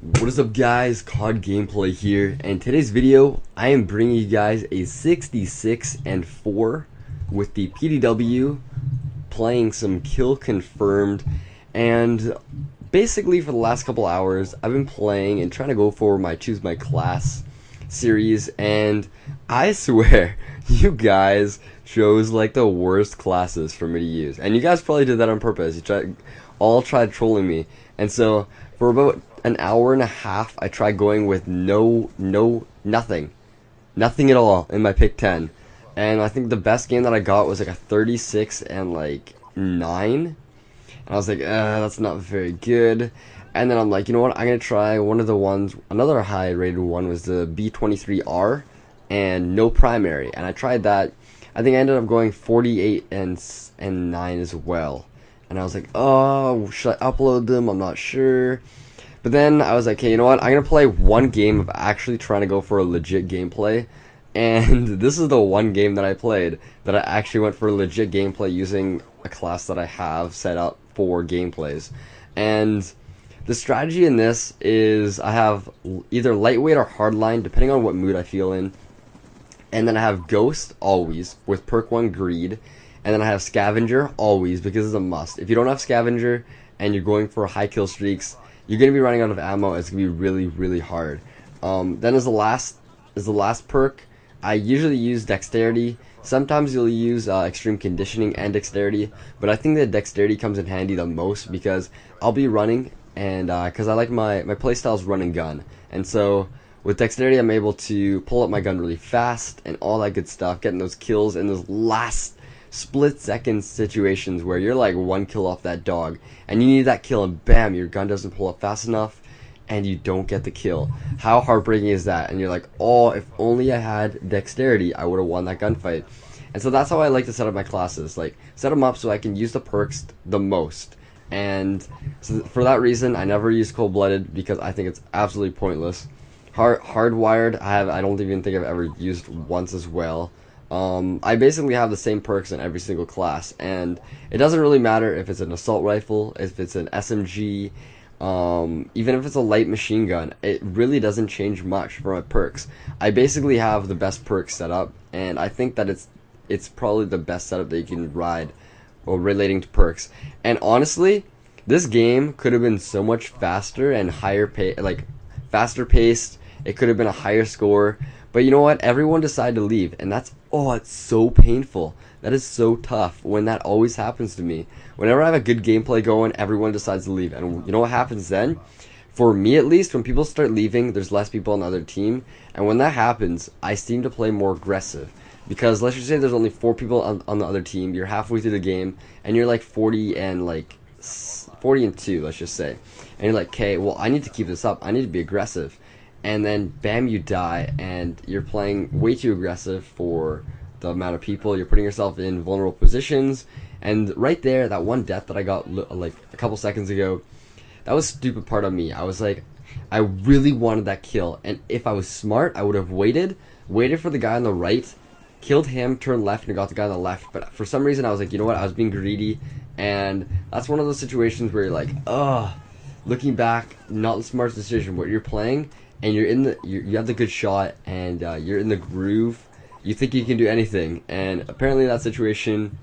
What is up, guys? COD gameplay here, and today's video I am bringing you guys a 66-4 with the PDW, playing some kill confirmed. And basically for the last couple hours I've been playing and trying to go for my choose my class series, and I swear you guys chose like the worst classes for me to use, and you guys probably did that on purpose. You all tried trolling me, and so for about an hour and a half I tried going with nothing at all in my pick 10, and I think the best game that I got was like a 36 and like 9, and I was like, that's not very good. And then I'm like, you know what, I'm gonna try one of the ones. Another high rated one was the B23R and no primary, and I tried that. I think I ended up going 48 and 9 as well, and I was like, oh, should I upload them? I'm not sure. But then I was like, hey, you know what, I'm gonna play one game of actually trying to go for a legit gameplay. And this is the one game that I played that I actually went for a legit gameplay using a class that I have set up for gameplays. And the strategy in this is I have either lightweight or hardline, depending on what mood I feel in. And then I have Ghost always with Perk 1 Greed. And then I have Scavenger always because it's a must. If you don't have Scavenger and you're going for high kill streaks, you're going to be running out of ammo. It's going to be really, really hard. Then as the last perk, I usually use Dexterity. Sometimes you'll use Extreme Conditioning and Dexterity, but I think that Dexterity comes in handy the most because I'll be running, and because I like my playstyle is run and gun, and so with Dexterity I'm able to pull up my gun really fast and all that good stuff, getting those kills in those last split-second situations where you're like one kill off that dog, and you need that kill, and bam, your gun doesn't pull up fast enough, and you don't get the kill. How heartbreaking is that? And you're like, oh, if only I had Dexterity, I would have won that gunfight. And so that's how I like to set up my classes. Like, set them up so I can use the perks the most. And so for that reason, I never use Cold-Blooded because I think it's absolutely pointless. Hardwired, I don't even think I've ever used once as well. I basically have the same perks in every single class, and it doesn't really matter if it's an assault rifle, if it's an SMG, even if it's a light machine gun. It really doesn't change much for my perks. I basically have the best perks set up, and I think that it's probably the best setup that you can ride while relating to perks. And honestly, this game could have been so much faster and faster paced. It could have been a higher score, but you know what? Everyone decided to leave, and it's so painful. That is so tough when that always happens to me. Whenever I have a good gameplay going, everyone decides to leave. And you know what happens then? For me at least, when people start leaving, there's less people on the other team. And when that happens, I seem to play more aggressive. Because let's just say there's only 4 people on the other team. You're halfway through the game, and you're like 40 and 2, let's just say. And you're like, okay, well, I need to keep this up. I need to be aggressive. And then, bam, you die, and you're playing way too aggressive for the amount of people. You're putting yourself in vulnerable positions, and right there, that one death that I got like a couple seconds ago, that was a stupid part of me. I was like, I really wanted that kill, and if I was smart, I would have waited for the guy on the right, killed him, turned left, and got the guy on the left. But for some reason, I was like, you know what, I was being greedy, and that's one of those situations where you're like, ugh, looking back, not the smartest decision. Where you're playing, and you have the good shot, and you're in the groove. You think you can do anything, and apparently that situation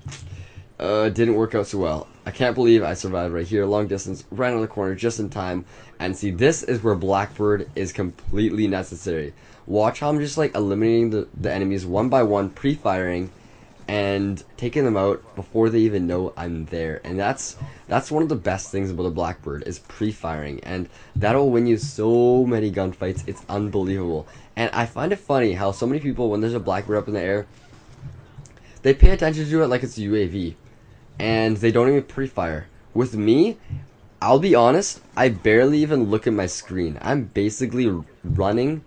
didn't work out so well. I can't believe I survived right here, long distance, right on the corner, just in time. And see, this is where Blackbird is completely necessary. Watch how I'm just like eliminating the enemies one by one, pre-firing, and taking them out before they even know I'm there. And that's one of the best things about the Blackbird, is pre-firing, and that'll win you so many gunfights. It's unbelievable. And I find it funny how so many people, when there's a Blackbird up in the air, they pay attention to it like it's a UAV, and they don't even pre-fire. With me, I'll be honest, I barely even look at my screen. I'm basically running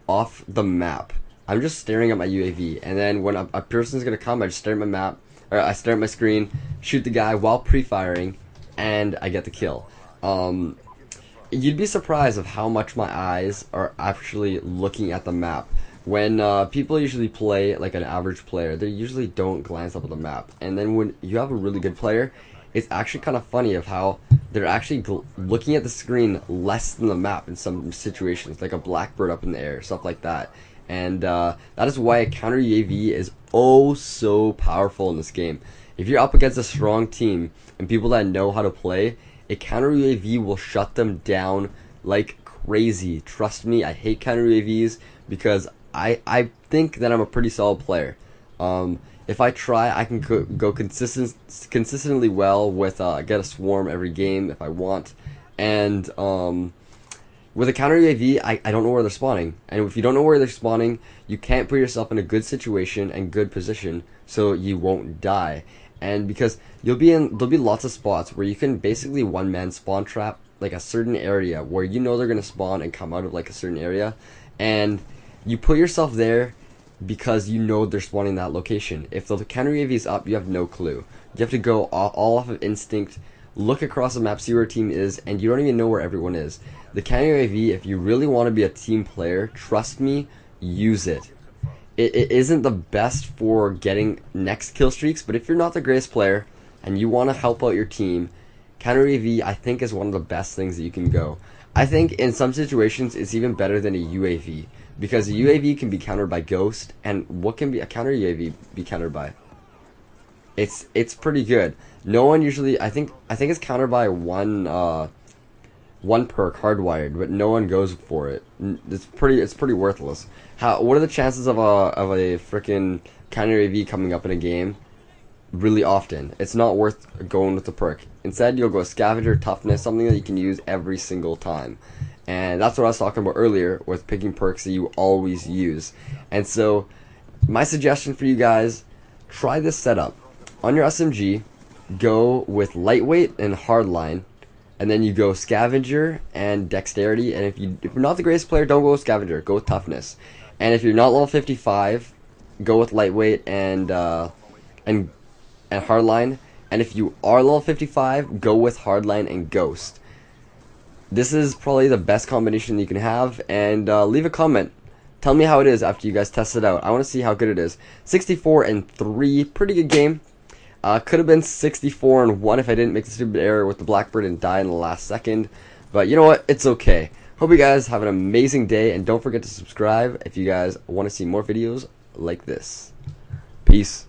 off the map. I'm just staring at my UAV, and then when a person's gonna come, I just stare at my map, or I stare at my screen, shoot the guy while pre-firing, and I get the kill. You'd be surprised of how much my eyes are actually looking at the map. When people usually play like an average player, they usually don't glance up at the map, and then when you have a really good player, it's actually kind of funny of how they're actually looking at the screen less than the map in some situations, like a blackbird up in the air, stuff like that. And that is why a counter UAV is oh so powerful in this game. If you're up against a strong team and people that know how to play, a counter UAV will shut them down like crazy. Trust me, I hate counter UAVs because I think that I'm a pretty solid player. If I try, I can go consistently well with get a swarm every game if I want, and with a counter UAV, I don't know where they're spawning, and if you don't know where they're spawning, you can't put yourself in a good situation and good position so you won't die. And because there'll be lots of spots where you can basically one-man spawn trap like a certain area where you know they're gonna spawn and come out of like a certain area, and you put yourself there because you know they're spawning that location. If the counter UAV is up, you have no clue. You have to go all off of instinct, look across the map, see where a team is, and you don't even know where everyone is. The counter UAV, if you really want to be a team player, trust me, use it. It isn't the best for getting next kill streaks, but if you're not the greatest player and you want to help out your team, counter UAV I think is one of the best things that you can go. I think in some situations it's even better than a UAV, because a UAV can be countered by Ghost, and what can be a counter UAV be countered by? It's pretty good. No one usually, I think it's countered by one perk, hardwired, but no one goes for it. It's pretty worthless. What are the chances of a freaking counter UAV coming up in a game? Really often. It's not worth going with the perk. Instead, you'll go scavenger, toughness, something that you can use every single time. And that's what I was talking about earlier with picking perks that you always use. And so, my suggestion for you guys, try this setup. On your SMG, go with lightweight and hardline, and then you go scavenger and dexterity. And if you're not the greatest player, don't go with scavenger. Go with toughness. And if you're not level 55, go with lightweight and hardline. And if you are level 55, go with hardline and ghost. This is probably the best combination you can have, and leave a comment. Tell me how it is after you guys test it out. I want to see how good it is. 64-3, pretty good game. Could have been 64-1 if I didn't make the stupid error with the blackbird and die in the last second. But you know what? It's okay. Hope you guys have an amazing day, and don't forget to subscribe if you guys want to see more videos like this. Peace.